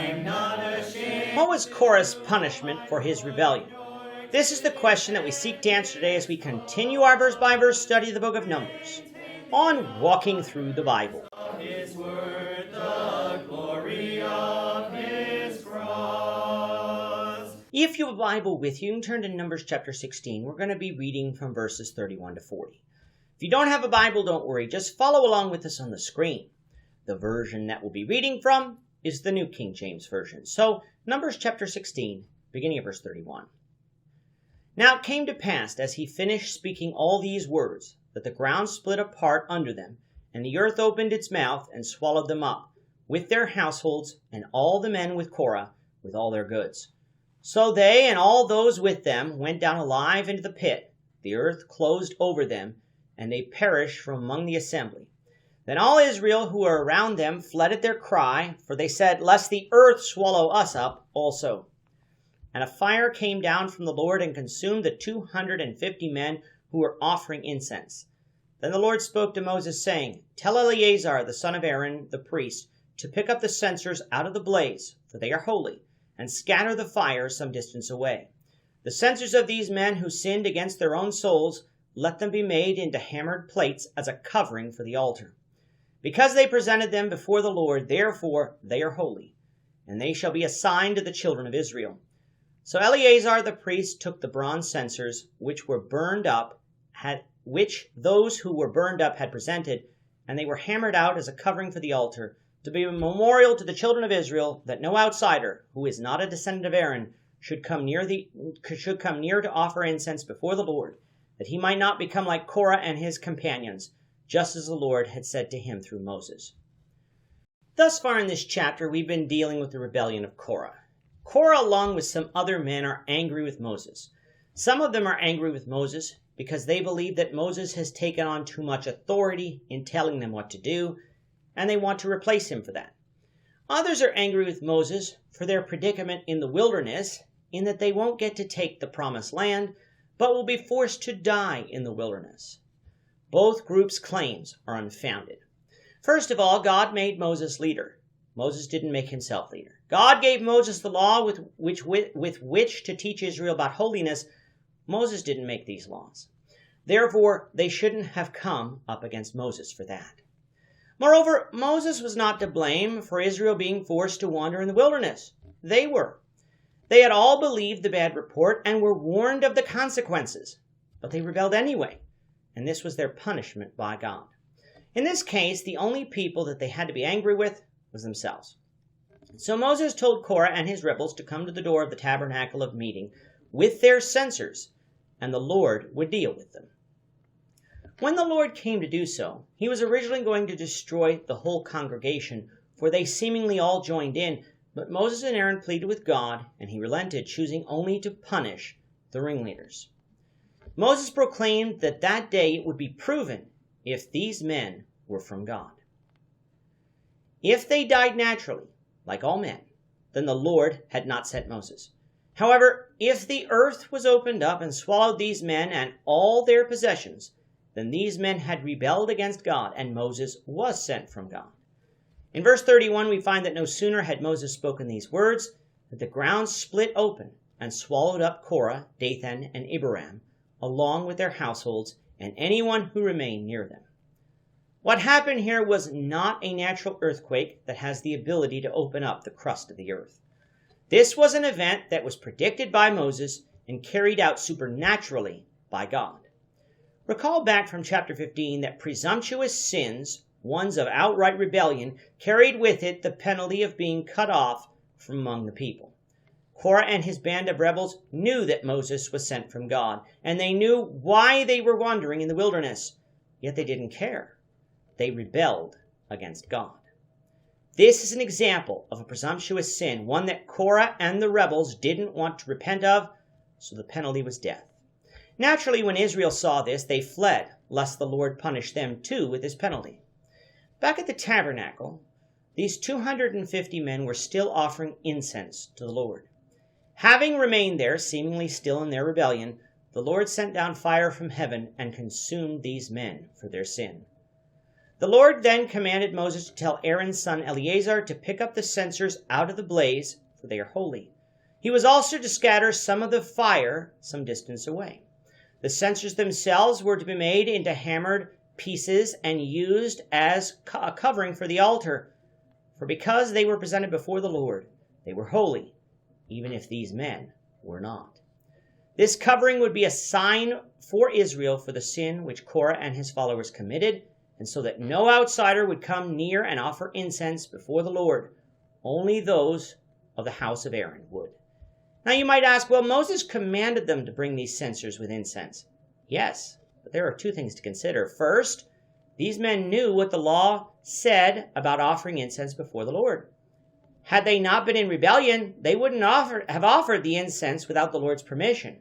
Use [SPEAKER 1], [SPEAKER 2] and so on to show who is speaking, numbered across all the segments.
[SPEAKER 1] What was Korah's punishment for his rebellion? This is the question that we seek to answer today as we continue our verse-by-verse study of the book of Numbers on Walking Through the Bible.
[SPEAKER 2] His word, the glory of his cross.
[SPEAKER 1] If you have a Bible with you, turn to Numbers chapter 16. We're going to be reading from verses 31 to 40. If you don't have a Bible, don't worry. Just follow along with us on the screen. The version that we'll be reading from is the New King James Version. So, Numbers chapter 16, beginning at verse 31. Now it came to pass, as he finished speaking all these words, that the ground split apart under them, and the earth opened its mouth and swallowed them up, with their households, and all the men with Korah, with all their goods. So they and all those with them went down alive into the pit. The earth closed over them, and they perished from among the assembly. Then all Israel who were around them fled at their cry, for they said, Lest the earth swallow us up also. And a fire came down from the Lord and consumed the 250 men who were offering incense. Then the Lord spoke to Moses, saying, Tell Eleazar the son of Aaron, the priest, to pick up the censers out of the blaze, for they are holy, and scatter the fire some distance away. The censers of these men who sinned against their own souls, let them be made into hammered plates as a covering for the altar. Because they presented them before the Lord, therefore they are holy, and they shall be a sign to the children of Israel. So Eleazar the priest took the bronze censers, which those who were burned up had presented, and they were hammered out as a covering for the altar, to be a memorial to the children of Israel, that no outsider, who is not a descendant of Aaron, should come near to offer incense before the Lord, that he might not become like Korah and his companions, just as the Lord had said to him through Moses. Thus far in this chapter, we've been dealing with the rebellion of Korah. Korah, along with some other men, are angry with Moses. Some of them are angry with Moses because they believe that Moses has taken on too much authority in telling them what to do, and they want to replace him for that. Others are angry with Moses for their predicament in the wilderness, in that they won't get to take the promised land, but will be forced to die in the wilderness. Both groups' claims are unfounded. First of all, God made Moses leader. Moses didn't make himself leader. God gave Moses the law with which to teach Israel about holiness. Moses didn't make these laws. Therefore, they shouldn't have come up against Moses for that. Moreover, Moses was not to blame for Israel being forced to wander in the wilderness. They were. They had all believed the bad report and were warned of the consequences, but they rebelled anyway, and this was their punishment by God. In this case, the only people that they had to be angry with was themselves. So Moses told Korah and his rebels to come to the door of the tabernacle of meeting with their censers, and the Lord would deal with them. When the Lord came to do so, he was originally going to destroy the whole congregation, for they seemingly all joined in, but Moses and Aaron pleaded with God, and he relented, choosing only to punish the ringleaders. Moses proclaimed that that day it would be proven if these men were from God. If they died naturally, like all men, then the Lord had not sent Moses. However, if the earth was opened up and swallowed these men and all their possessions, then these men had rebelled against God, and Moses was sent from God. In verse 31, we find that no sooner had Moses spoken these words, that the ground split open and swallowed up Korah, Dathan, and Abiram, along with their households and anyone who remained near them. What happened here was not a natural earthquake that has the ability to open up the crust of the earth. This was an event that was predicted by Moses and carried out supernaturally by God. Recall back from chapter 15 that presumptuous sins, ones of outright rebellion, carried with it the penalty of being cut off from among the people. Korah and his band of rebels knew that Moses was sent from God, and they knew why they were wandering in the wilderness, yet they didn't care. They rebelled against God. This is an example of a presumptuous sin, one that Korah and the rebels didn't want to repent of, so the penalty was death. Naturally, when Israel saw this, they fled, lest the Lord punish them too with his penalty. Back at the tabernacle, these 250 men were still offering incense to the Lord. Having remained there, seemingly still in their rebellion, the Lord sent down fire from heaven and consumed these men for their sin. The Lord then commanded Moses to tell Aaron's son Eleazar to pick up the censers out of the blaze, for they are holy. He was also to scatter some of the fire some distance away. The censers themselves were to be made into hammered pieces and used as a covering for the altar. For because they were presented before the Lord, they were holy, even if these men were not. This covering would be a sign for Israel for the sin which Korah and his followers committed, and so that no outsider would come near and offer incense before the Lord. Only those of the house of Aaron would. Now you might ask, well, Moses commanded them to bring these censers with incense. Yes, but there are two things to consider. First, these men knew what the law said about offering incense before the Lord. Had they not been in rebellion, they wouldn't have offered the incense without the Lord's permission.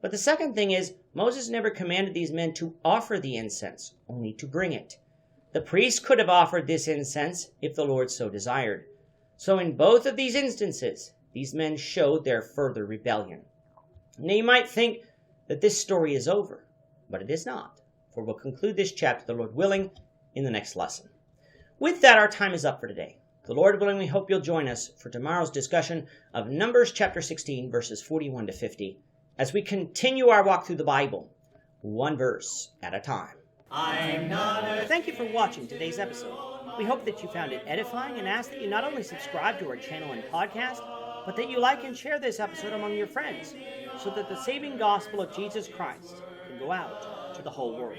[SPEAKER 1] But the second thing is, Moses never commanded these men to offer the incense, only to bring it. The priest could have offered this incense if the Lord so desired. So in both of these instances, these men showed their further rebellion. Now you might think that this story is over, but it is not, for we'll conclude this chapter, the Lord willing, in the next lesson. With that, our time is up for today. The Lord willing, we hope you'll join us for tomorrow's discussion of Numbers chapter 16, verses 41 to 50, as we continue our walk through the Bible, one verse at a time. Thank you for watching today's episode. We hope that you found it edifying and ask that you not only subscribe to our channel and podcast, but that you like and share this episode among your friends, so that the saving gospel of Jesus Christ can go out to the whole world.